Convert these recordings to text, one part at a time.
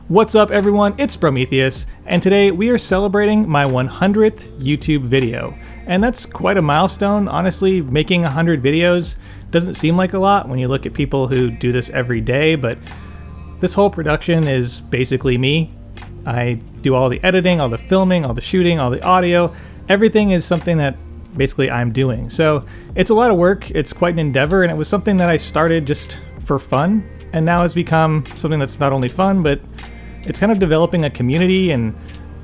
What's up everyone, it's Sprometheus, and today we are celebrating my 100th YouTube video. And that's quite a milestone. Honestly, making 100 videos doesn't seem like a lot when you look at people who do this every day, but this whole production is basically me. I do all the editing, all the filming, all the shooting, all the audio. Everything is something that basically I'm doing. So it's a lot of work, it's quite an endeavor, and it was something that I started just for fun, and now it's become something that's not only fun, but it's kind of developing a community, and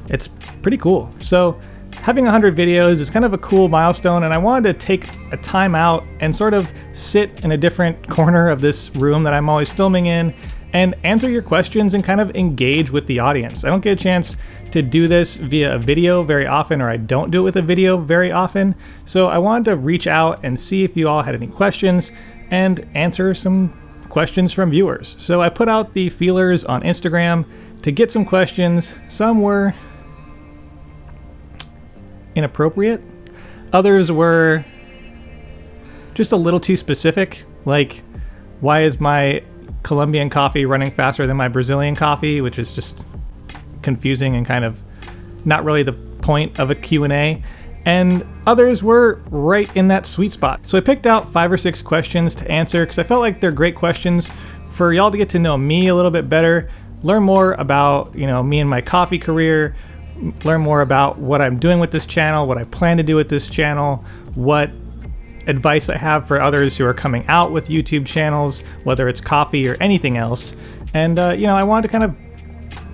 it's pretty cool. So having 100 videos is kind of a cool milestone, and I wanted to take a time out and sort of sit in a different corner of this room that I'm always filming in and answer your questions and kind of engage with the audience. I don't get a chance to do this via a video very often, or I don't do it with a video very often. So I wanted to reach out and see if you all had any questions and answer some questions from viewers. So I put out the feelers on Instagram to get some questions. Some were inappropriate. Others were just a little too specific, like, why is my Colombian coffee running faster than my Brazilian coffee, which is just confusing and kind of not really the point of a Q&A. And others were right in that sweet spot. So I picked out 5 or 6 questions to answer because I felt like they're great questions for y'all to get to know me a little bit better, learn more about, me and my coffee career, learn more about what I'm doing with this channel, what I plan to do with this channel, what advice I have for others who are coming out with YouTube channels, whether it's coffee or anything else. And, I wanted to kind of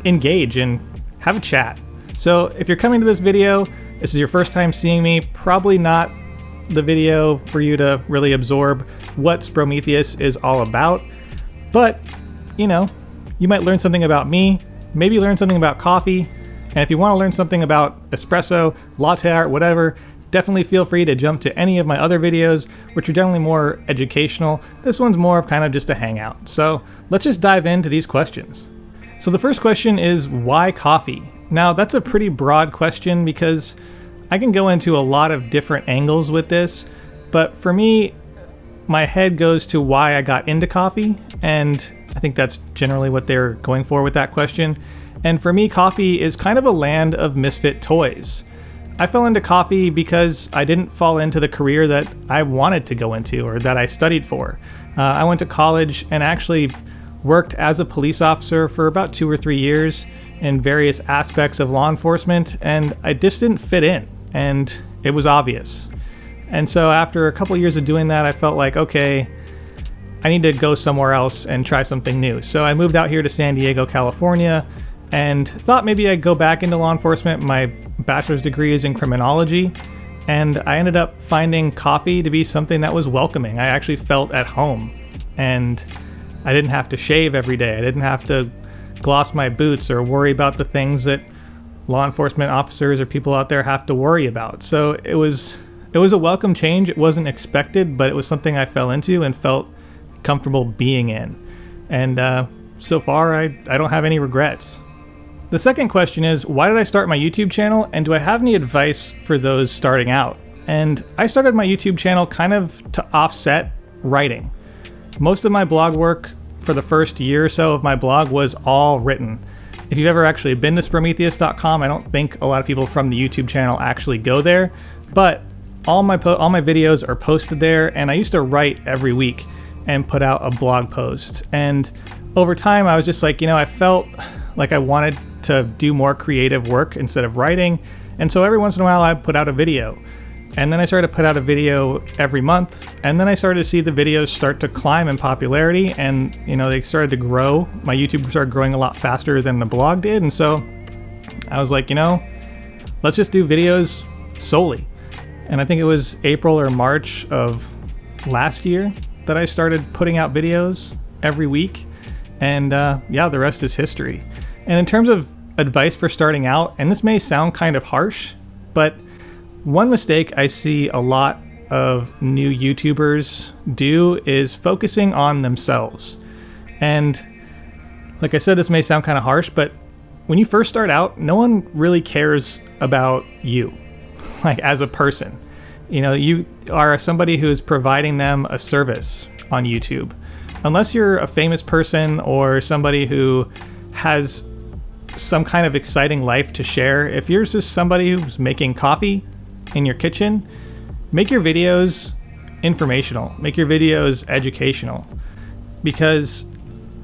engage and have a chat. So if you're coming to this video, this is your first time seeing me, probably not the video for you to really absorb what Sprometheus is all about. But, you might learn something about me, maybe learn something about coffee. And if you want to learn something about espresso, latte art, whatever, definitely feel free to jump to any of my other videos, which are generally more educational. This one's more of kind of just a hangout. So let's just dive into these questions. So the first question is, why coffee? Now that's a pretty broad question because I can go into a lot of different angles with this, but for me, my head goes to why I got into coffee, and I think that's generally what they're going for with that question. And for me, coffee is kind of a land of misfit toys. I fell into coffee because I didn't fall into the career that I wanted to go into or that I studied for. I went to college and actually worked as a police officer for about 2 or 3 years in various aspects of law enforcement, and I just didn't fit in, and it was obvious. And so after a couple of years of doing that, I felt like, okay, I need to go somewhere else and try something new. So I moved out here to San Diego, California, and thought maybe I'd go back into law enforcement. My bachelor's degree is in criminology, and I ended up finding coffee to be something that was welcoming. I actually felt at home, and I didn't have to shave every day. I didn't have to gloss my boots or worry about the things that law enforcement officers or people out there have to worry about. So it was a welcome change. It wasn't expected, but it was something I fell into and felt comfortable being in. And so far, I don't have any regrets. The second question is, why did I start my YouTube channel, and do I have any advice for those starting out? And I started my YouTube channel kind of to offset writing. Most of my blog work for the first year or so of my blog was all written. If you've ever actually been to Sprometheus.com, I don't think a lot of people from the YouTube channel actually go there, but all my videos are posted there, and I used to write every week and put out a blog post. And over time, I was just like, I felt like I wanted to do more creative work instead of writing, and so every once in a while I put out a video. And then I started to put out a video every month, and then I started to see the videos start to climb in popularity, and they started to grow. My YouTube started growing a lot faster than the blog did, and so I was like, let's just do videos solely. And I think it was April or March of last year that I started putting out videos every week, and the rest is history. And in terms of advice for starting out, and this may sound kind of harsh, but one mistake I see a lot of new YouTubers do is focusing on themselves. And like I said, this may sound kind of harsh, but when you first start out, no one really cares about you, like as a person. You are somebody who is providing them a service on YouTube. Unless you're a famous person or somebody who has some kind of exciting life to share, if you're just somebody who's making coffee in your kitchen, make your videos informational, make your videos educational. Because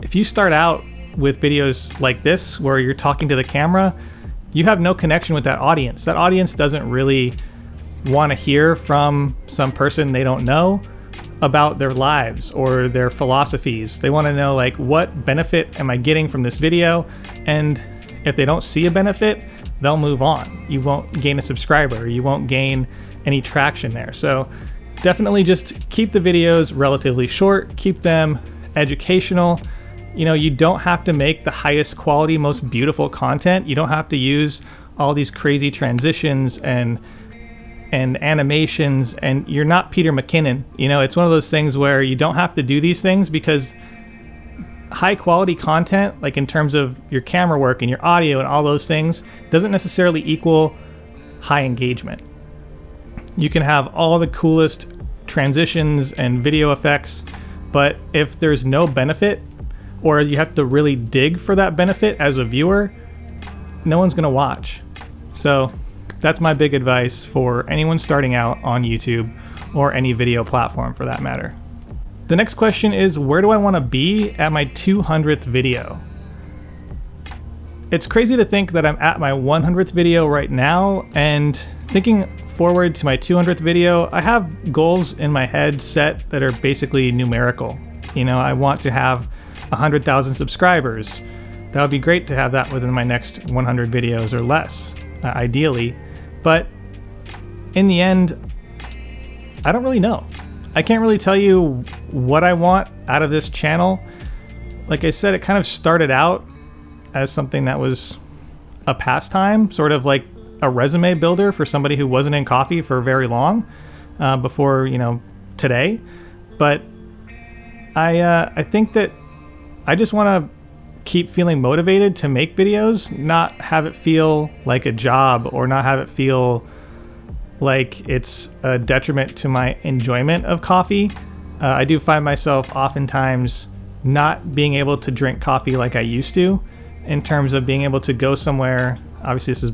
if you start out with videos like this, where you're talking to the camera, you have no connection with that audience. That audience doesn't really want to hear from some person they don't know about their lives or their philosophies. They want to know, like, what benefit am I getting from this video? And if they don't see a benefit, they'll move on. You won't gain a subscriber. You won't gain any traction there. So definitely just keep the videos relatively short, keep them educational. You know, you don't have to make the highest quality, most beautiful content. You don't have to use all these crazy transitions and animations, and you're not Peter McKinnon. You know, it's one of those things where you don't have to do these things, because high quality content, like in terms of your camera work and your audio and all those things, doesn't necessarily equal high engagement. You can have all the coolest transitions and video effects, but if there's no benefit, or you have to really dig for that benefit as a viewer, no one's gonna watch. So that's my big advice for anyone starting out on YouTube or any video platform for that matter. The next question is, where do I want to be at my 200th video? It's crazy to think that I'm at my 100th video right now, and thinking forward to my 200th video, I have goals in my head set that are basically numerical. You know, I want to have 100,000 subscribers. That would be great to have that within my next 100 videos or less, ideally. But in the end, I don't really know. I can't really tell you what I want out of this channel. Like I said, it kind of started out as something that was a pastime, sort of like a resume builder for somebody who wasn't in coffee for very long, before, you know, today. But I think that I just want to keep feeling motivated to make videos, not have it feel like a job, or not have it feel like it's a detriment to my enjoyment of coffee. I do find myself oftentimes not being able to drink coffee like I used to, in terms of being able to go somewhere. Obviously this is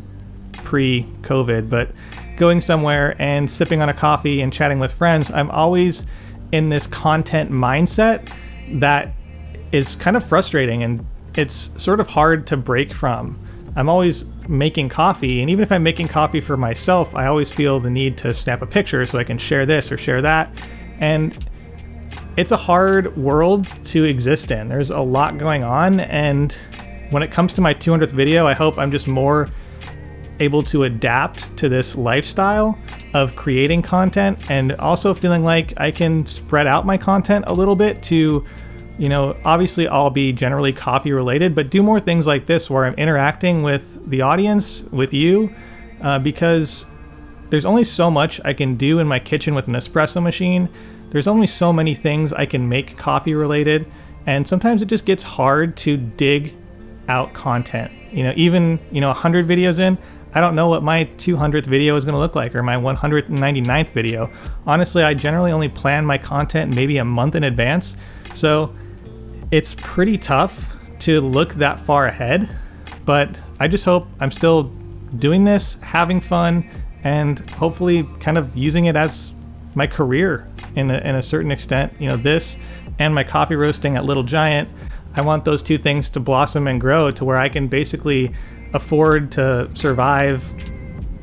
pre-COVID, but going somewhere and sipping on a coffee and chatting with friends, I'm always in this content mindset that is kind of frustrating, and it's sort of hard to break from. I'm always making coffee, and even if I'm making coffee for myself, I always feel the need to snap a picture so I can share this or share that. And it's a hard world to exist in. There's a lot going on, and when it comes to my 200th video, I hope I'm just more able to adapt to this lifestyle of creating content, and also feeling like I can spread out my content a little bit to, you know, obviously I'll be generally coffee related, but do more things like this where I'm interacting with the audience, with you, because there's only so much I can do in my kitchen with an espresso machine. There's only so many things I can make coffee related, and sometimes it just gets hard to dig out content. You know, even, you know, 100 videos in, I don't know what my 200th video is going to look like, or my 199th video. Honestly, I generally only plan my content maybe a month in advance, so it's pretty tough to look that far ahead. But I just hope I'm still doing this, having fun, and hopefully kind of using it as my career in a certain extent. You know, this and my coffee roasting at Little Giant, I want those two things to blossom and grow to where I can basically afford to survive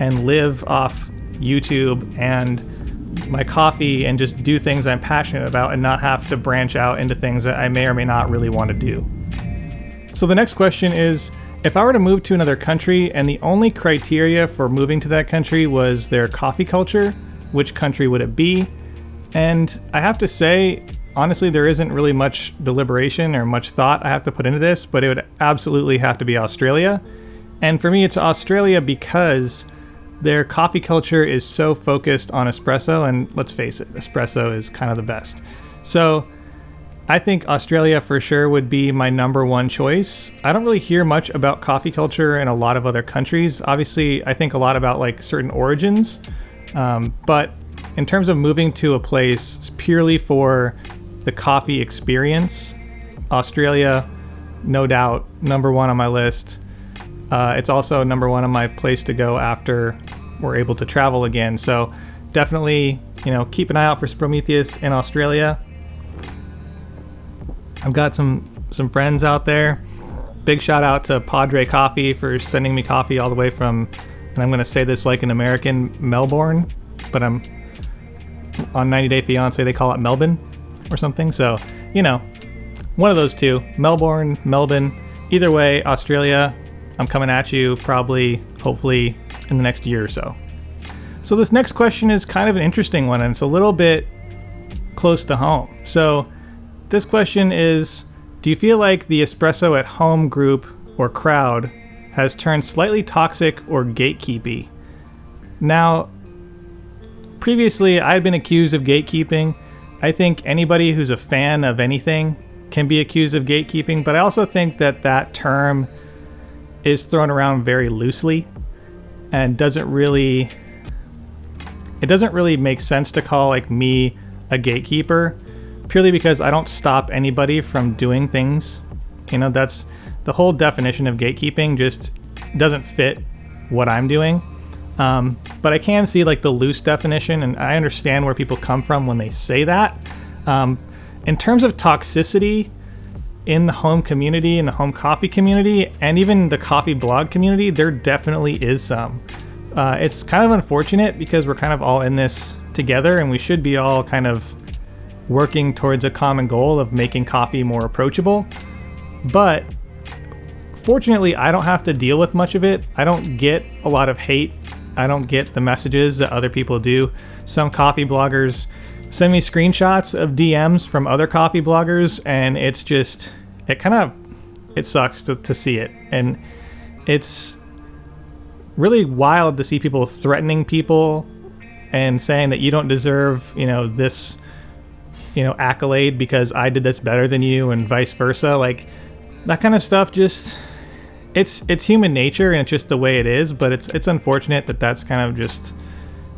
and live off YouTube and my coffee, and just do things I'm passionate about, and not have to branch out into things that I may or may not really want to do. So the next question is, if I were to move to another country and the only criteria for moving to that country was their coffee culture, which country would it be? And I have to say, honestly, there isn't really much deliberation or much thought I have to put into this, but it would absolutely have to be Australia. And for me, it's Australia because their coffee culture is so focused on espresso, and let's face it, espresso is kind of the best. So I think Australia for sure would be my number one choice. I don't really hear much about coffee culture in a lot of other countries. Obviously, I think a lot about like certain origins, but in terms of moving to a place purely for the coffee experience, Australia, no doubt, number one on my list. It's also number one on my place to go after we're able to travel again. So definitely, keep an eye out for Sprometheus in Australia. I've got some friends out there. Big shout out to Padre Coffee for sending me coffee all the way from, and I'm going to say this like an American, Melbourne, but I'm on 90 Day Fiance, they call it Melbourne or something. So, one of those two, Melbourne, Melbourne, either way, Australia, I'm coming at you probably, hopefully in the next year or so. So this next question is kind of an interesting one, and it's a little bit close to home. So this question is, do you feel like the espresso at home group or crowd has turned slightly toxic or gatekeepy? Now, previously I'd been accused of gatekeeping. I think anybody who's a fan of anything can be accused of gatekeeping, but I also think that term is thrown around very loosely and doesn't really make sense to call like me a gatekeeper, purely because I don't stop anybody from doing things. That's the whole definition of gatekeeping, just doesn't fit what I'm doing. But I can see like the loose definition, and I understand where people come from when they say that. In terms of toxicity in the home community, in the home coffee community, and even the coffee blog community, there definitely is some. It's kind of unfortunate because we're kind of all in this together, and we should be all kind of working towards a common goal of making coffee more approachable. But fortunately, I don't have to deal with much of it. I don't get a lot of hate. I don't get the messages that other people do. Some coffee bloggers send me screenshots of DMs from other coffee bloggers, and it's just, it sucks to see it. And it's really wild to see people threatening people and saying that you don't deserve, this, accolade because I did this better than you, and vice versa. Like, that kind of stuff just, it's human nature, and it's just the way it is. But it's unfortunate that that's kind of just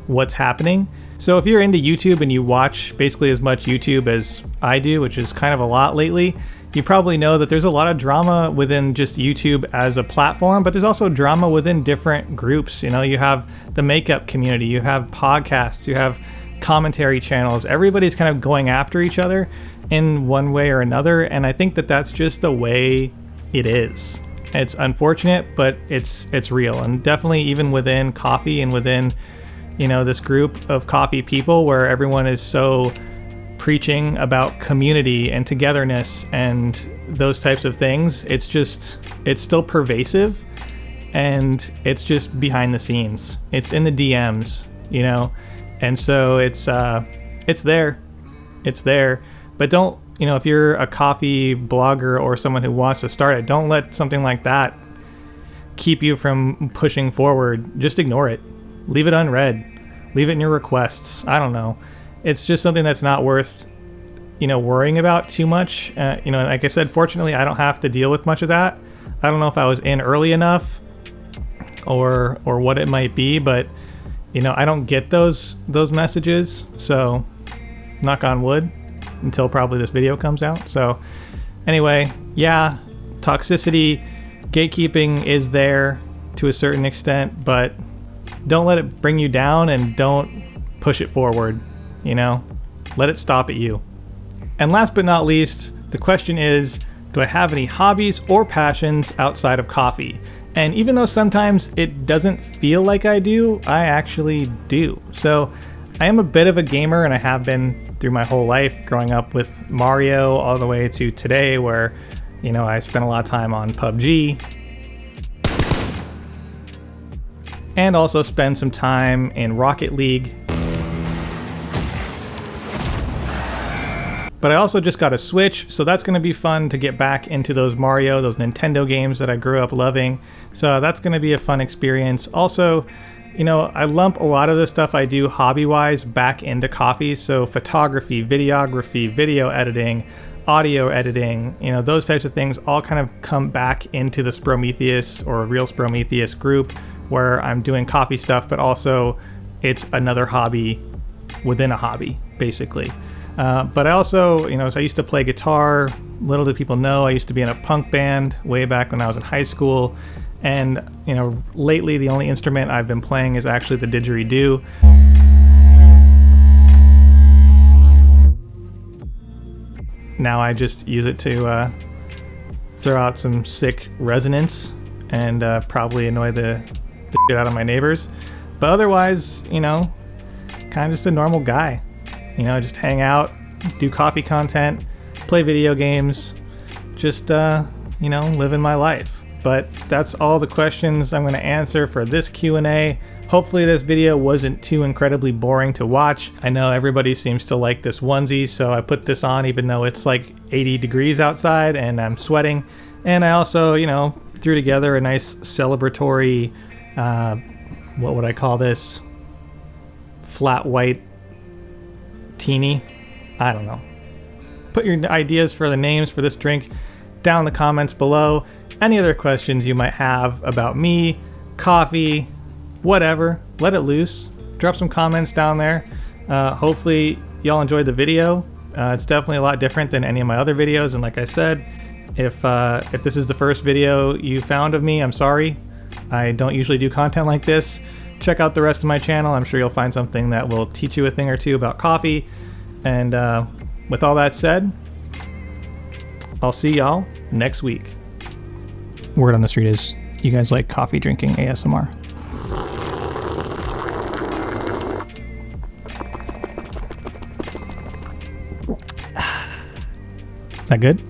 what's happening. So if you're into YouTube and you watch basically as much YouTube as I do, which is kind of a lot lately, you probably know that there's a lot of drama within just YouTube as a platform, but there's also drama within different groups. You have the makeup community, you have podcasts, you have commentary channels. Everybody's kind of going after each other in one way or another, and I think that that's just the way it is. It's unfortunate, but it's real. And definitely even within coffee and within this group of coffee people where everyone is so preaching about community and togetherness and those types of things, it's still pervasive, and it's just behind the scenes. It's in the DMs, and so it's there. But don't, if you're a coffee blogger or someone who wants to start it, don't let something like that keep you from pushing forward. Just ignore it. Leave it unread. Leave it in your requests. I don't know. It's just something that's not worth, worrying about too much. Like I said, fortunately, I don't have to deal with much of that. I don't know if I was in early enough or what it might be, but, I don't get those messages. So knock on wood until probably this video comes out. So anyway, yeah, toxicity, gatekeeping is there to a certain extent, but don't let it bring you down, and don't push it forward. Let it stop at you. And last but not least, the question is, do I have any hobbies or passions outside of coffee? And even though sometimes it doesn't feel like I do, I actually do. So I am a bit of a gamer, and I have been through my whole life, growing up with Mario all the way to today, where, I spent a lot of time on PUBG. And also spend some time in Rocket League. But I also just got a Switch, so that's going to be fun to get back into those Nintendo games that I grew up loving. So that's going to be a fun experience. Also, I lump a lot of the stuff I do hobby-wise back into coffee. So photography, videography, video editing, audio editing, those types of things all kind of come back into the Sprometheus or Real Sprometheus group, where I'm doing coffee stuff, but also it's another hobby within a hobby, basically. But I also, so I used to play guitar. Little do people know, I used to be in a punk band way back when I was in high school. And, you know, lately the only instrument I've been playing is actually the didgeridoo. Now I just use it to throw out some sick resonance and probably annoy the shit out of my neighbors. But otherwise, you know, kind of just a normal guy. You know, just hang out, do coffee content, play video games, just, you know, living my life. But that's all the questions I'm going to answer for this Q&A. Hopefully this video wasn't too incredibly boring to watch. I know everybody seems to like this onesie, so I put this on even though it's like 80 degrees outside and I'm sweating. And I also, you know, threw together a nice celebratory, what would I call this? Flat white teeny? I don't know. Put your ideas for the names for this drink down in the comments below. Any other questions you might have about me, coffee, whatever, let it loose. Drop some comments down there. Hopefully y'all enjoyed the video. It's definitely a lot different than any of my other videos, and like I said, if this is the first video you found of me, I'm sorry. I don't usually do content like this. Check out the rest of my channel. I'm sure you'll find something that will teach you a thing or two about coffee. And with all that said, I'll see y'all next week. Word on the street is you guys like coffee drinking ASMR. Is that good?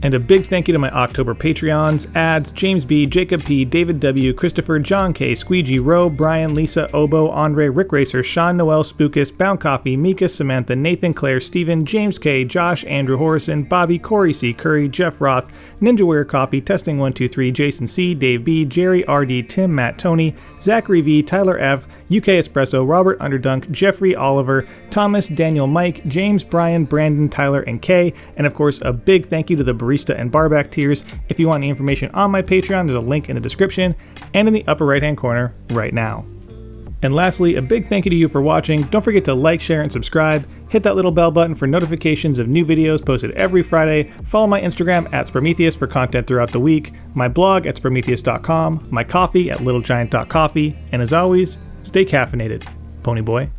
And a big thank you to my October Patreons, Ads, James B, Jacob P, David W, Christopher, John K, Squeegee, Roe, Brian, Lisa, Obo, Andre, Rick Racer, Sean, Noel, Spookus, Bound Coffee, Mika, Samantha, Nathan, Claire, Steven, James K, Josh, Andrew Horrison, Bobby, Corey C, Curry, Jeff Roth, Ninja Warrior Coffee, Testing 123, Jason C, Dave B, Jerry, RD, Tim, Matt, Tony, Zachary V, Tyler F, UK Espresso, Robert Underdunk, Jeffrey Oliver, Thomas, Daniel, Mike, James, Brian, Brandon, Tyler, and Kay. And of course, a big thank you to the barista and barback tiers. If you want any information on my Patreon, there's a link in the description and in the upper right hand corner right now. And lastly, a big thank you to you for watching. Don't forget to like, share, and subscribe. Hit that little bell button for notifications of new videos posted every Friday. Follow my Instagram at Sprometheus for content throughout the week, my blog at Sprometheus.com, my coffee at littlegiant.coffee, and as always, stay caffeinated, Pony Boy.